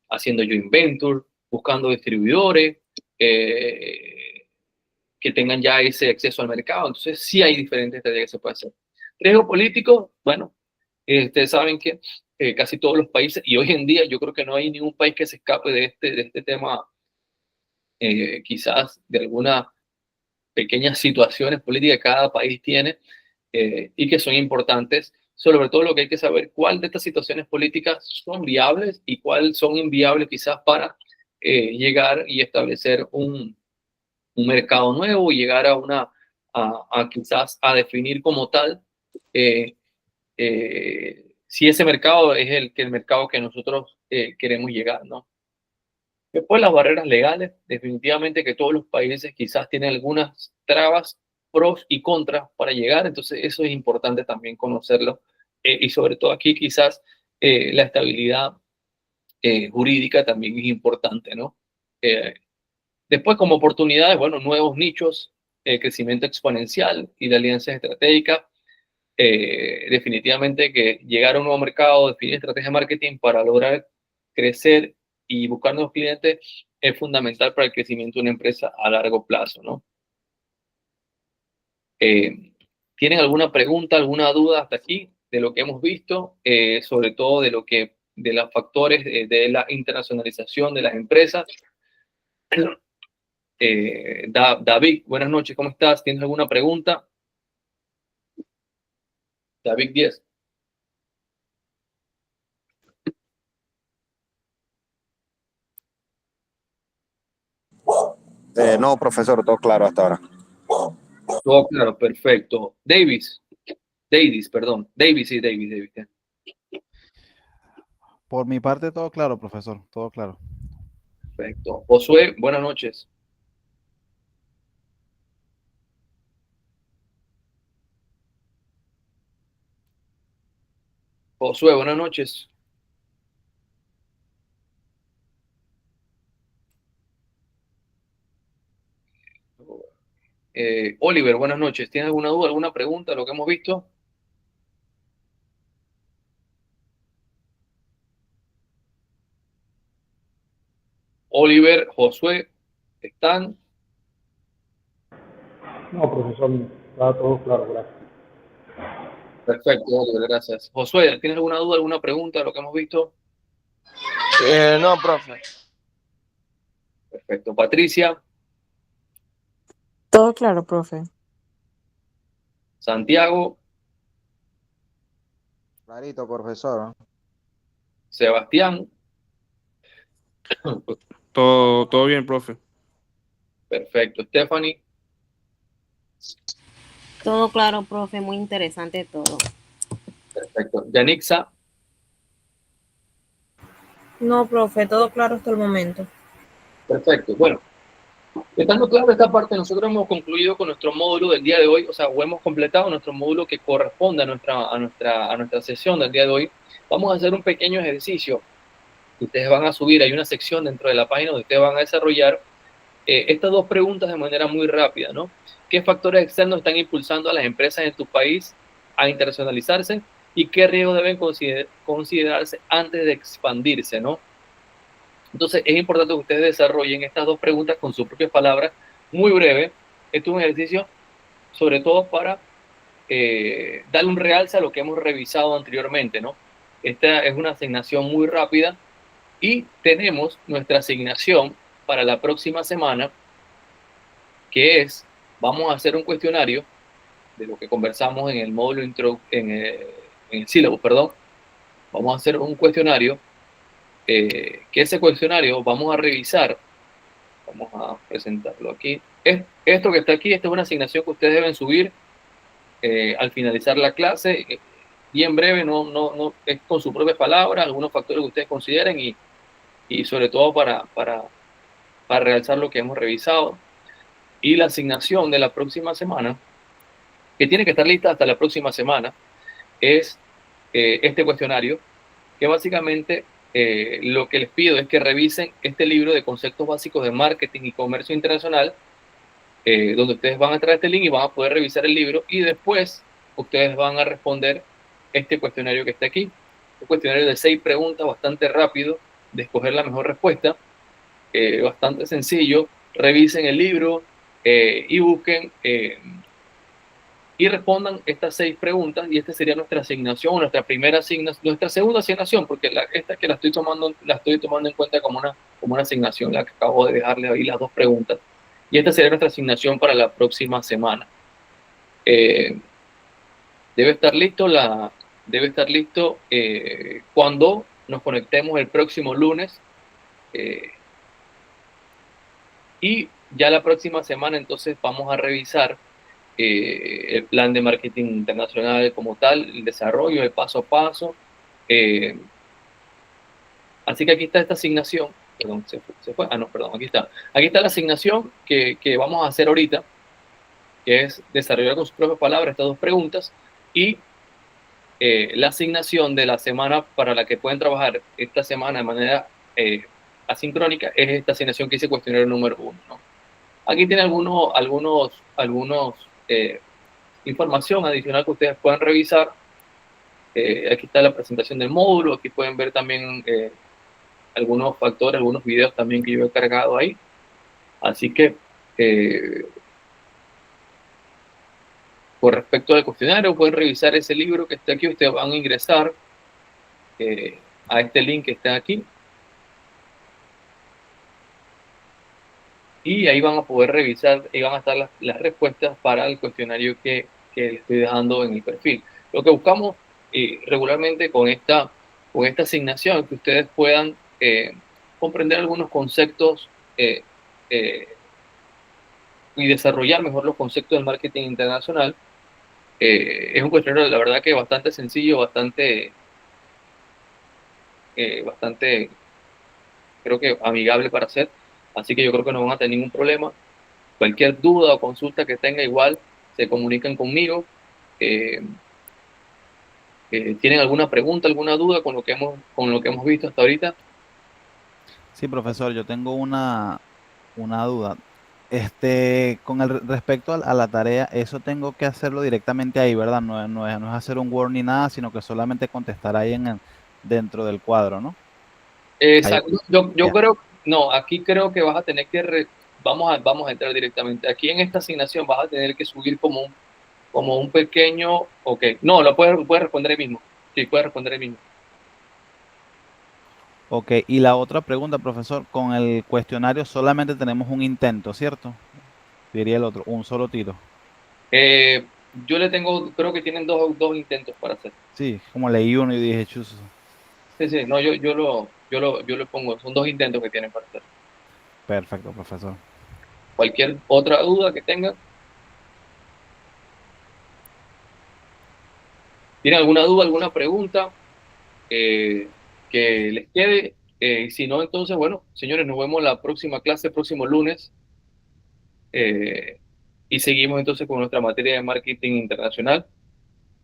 haciendo joint venture, buscando distribuidores que tengan ya ese acceso al mercado. Entonces sí hay diferentes estrategias que se puede hacer. Riesgo político, bueno, ustedes saben que casi todos los países, y hoy en día yo creo que no hay ningún país que se escape de este tema, quizás de alguna pequeñas situaciones políticas que cada país tiene y que son importantes. Sobre todo lo que hay que saber, cuál de estas situaciones políticas son viables y cuáles son inviables quizás para llegar y establecer un mercado nuevo y llegar a quizás a definir como tal si ese mercado es el mercado que nosotros queremos llegar, ¿no? Después las barreras legales, definitivamente que todos los países quizás tienen algunas trabas, pros y contras para llegar, entonces eso es importante también conocerlo y sobre todo aquí quizás la estabilidad jurídica también es importante, ¿no? Después como oportunidades, bueno, nuevos nichos, crecimiento exponencial y la alianza estratégica, definitivamente que llegar a un nuevo mercado, definir estrategia de marketing para lograr crecer y buscar nuevos clientes es fundamental para el crecimiento de una empresa a largo plazo, ¿no? ¿Tienen alguna pregunta, alguna duda hasta aquí de lo que hemos visto, sobre todo de los factores de la internacionalización de las empresas? David, buenas noches, ¿cómo estás? ¿Tienes alguna pregunta? David 10. No, profesor, todo claro hasta ahora. Todo claro, perfecto. Davis, perdón. Davis. Por mi parte, todo claro, profesor, todo claro. Perfecto. Josué, buenas noches. Josué, buenas noches. Oliver, buenas noches. ¿Tienes alguna duda, alguna pregunta de lo que hemos visto? Oliver, Josué, ¿están? No, profesor, está todo claro, gracias. Perfecto, Oliver, gracias. Josué, ¿tienes alguna duda, alguna pregunta de lo que hemos visto? No, profe. Perfecto. Patricia, Todo claro, profe. Santiago, Clarito, profesor. Sebastián. Todo bien, profe. Perfecto. Stephanie, Todo claro, profe, muy interesante todo. perfecto. Yanixa, No, profe, todo claro hasta el momento. perfecto. Bueno, estando claro esta parte, nosotros hemos concluido con nuestro módulo del día de hoy, o sea, o hemos completado nuestro módulo que corresponde a nuestra sesión del día de hoy. Vamos a hacer un pequeño ejercicio que ustedes van a subir. Hay una sección dentro de la página donde ustedes van a desarrollar estas dos preguntas de manera muy rápida, ¿no? ¿Qué factores externos están impulsando a las empresas en tu país a internacionalizarse y qué riesgos deben considerarse antes de expandirse, ¿no? Entonces, es importante que ustedes desarrollen estas dos preguntas con sus propias palabras, muy breve. Esto es un ejercicio sobre todo para darle un realce a lo que hemos revisado anteriormente, ¿no? Esta es una asignación muy rápida y tenemos nuestra asignación para la próxima semana, que es, vamos a hacer un cuestionario de lo que conversamos en el módulo en el sílabo, perdón. Vamos a hacer un cuestionario, que ese cuestionario vamos a revisar, vamos a presentarlo aquí. Esto que está aquí, esta es una asignación que ustedes deben subir al finalizar la clase, bien breve, no es con sus propias palabras, algunos factores que ustedes consideren y sobre todo para realzar lo que hemos revisado. Y la asignación de la próxima semana, que tiene que estar lista hasta la próxima semana, es este cuestionario, que básicamente lo que les pido es que revisen este libro de conceptos básicos de marketing y comercio internacional, donde ustedes van a entrar a este link y van a poder revisar el libro y después ustedes van a responder este cuestionario que está aquí. Un cuestionario de 6 preguntas, bastante rápido, de escoger la mejor respuesta, bastante sencillo. Revisen el libro y busquen y respondan estas 6 preguntas y esta sería nuestra asignación, nuestra segunda asignación, porque esta que la estoy tomando en cuenta como una asignación, la que acabo de dejarles ahí las 2 preguntas. Y esta será nuestra asignación para la próxima semana. Debe estar listo cuando nos conectemos el próximo lunes. Y ya la próxima semana entonces vamos a revisar el plan de marketing internacional como tal, el desarrollo, el paso a paso. Así que aquí está esta asignación. Perdón, se fue. Ah, no, perdón, aquí está. Aquí está la asignación que vamos a hacer ahorita, que es desarrollar con sus propias palabras estas dos preguntas, y la asignación de la semana para la que pueden trabajar esta semana de manera asincrónica es esta asignación que dice cuestionario número 1, ¿no? Aquí tiene algunos información adicional que ustedes puedan revisar. Aquí está la presentación del módulo, aquí pueden ver también algunos factores, algunos videos también que yo he cargado ahí. Así que con respecto al cuestionario, pueden revisar ese libro que está aquí. Ustedes van a ingresar a este link que está aquí. Y ahí van a poder revisar y van a estar las respuestas para el cuestionario que les estoy dejando en el perfil. Lo que buscamos regularmente con esta asignación es que ustedes puedan comprender algunos conceptos y desarrollar mejor los conceptos del marketing internacional. Es un cuestionario, la verdad, que bastante sencillo, bastante creo que amigable para hacer. Así que yo creo que no van a tener ningún problema. Cualquier duda o consulta que tenga, igual se comunican conmigo. ¿Tienen alguna pregunta, alguna duda con lo que hemos visto hasta ahorita? Sí, profesor, yo tengo una duda. Con el respecto a la tarea, eso tengo que hacerlo directamente ahí, ¿verdad? No es hacer un Word ni nada, sino que solamente contestar ahí dentro del cuadro, ¿no? Exacto. Yo creo, no, aquí creo que vas a tener que, vamos a entrar directamente. Aquí en esta asignación vas a tener que subir como un pequeño, ok, no, lo puedes responder ahí mismo. Sí, puedes responder ahí mismo. Ok, y la otra pregunta, profesor, con el cuestionario solamente tenemos un intento, ¿cierto? Diría el otro, un solo tiro. Yo creo que tienen dos intentos para hacer. Sí, como leí uno y dije, chuzo. Sí, no, yo lo pongo, son 2 intentos que tienen para hacer. Perfecto, profesor. Cualquier otra duda que tengan. ¿Tienen alguna duda, alguna pregunta que les quede? Si no, entonces, bueno, señores, nos vemos la próxima clase, próximo lunes. Y seguimos entonces con nuestra materia de marketing internacional.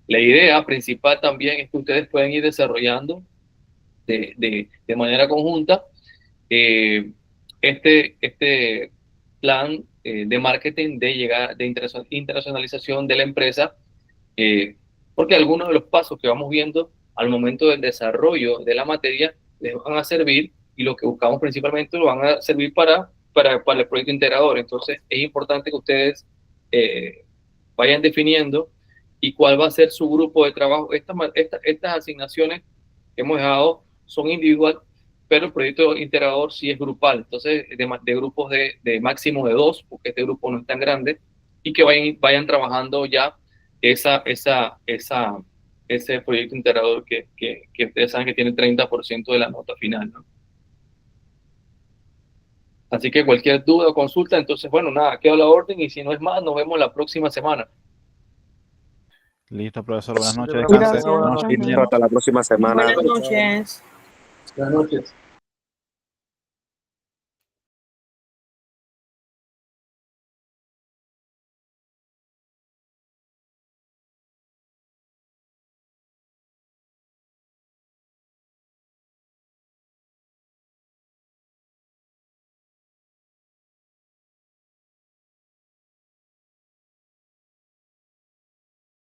La idea principal también es que ustedes pueden ir desarrollando de manera conjunta este plan de marketing de internacionalización de la empresa, porque algunos de los pasos que vamos viendo al momento del desarrollo de la materia les van a servir, y lo que buscamos principalmente lo van a servir para el proyecto integrador. Entonces es importante que ustedes vayan definiendo y cuál va a ser su grupo de trabajo. Estas asignaciones que hemos dejado son individual, pero el proyecto integrador sí es grupal. Entonces, de grupos de máximo de 2, porque este grupo no es tan grande, y que vayan trabajando ya ese proyecto integrador que ustedes saben que tiene el 30% de la nota final, ¿no? Así que cualquier duda o consulta, entonces, bueno, nada, queda la orden, y si no es más, nos vemos la próxima semana. Listo, profesor. Buenas noches. Gracias. Descanse. Buenas noches, Listo, compañero. hasta la próxima semana. Buenas noches. Buenas noches.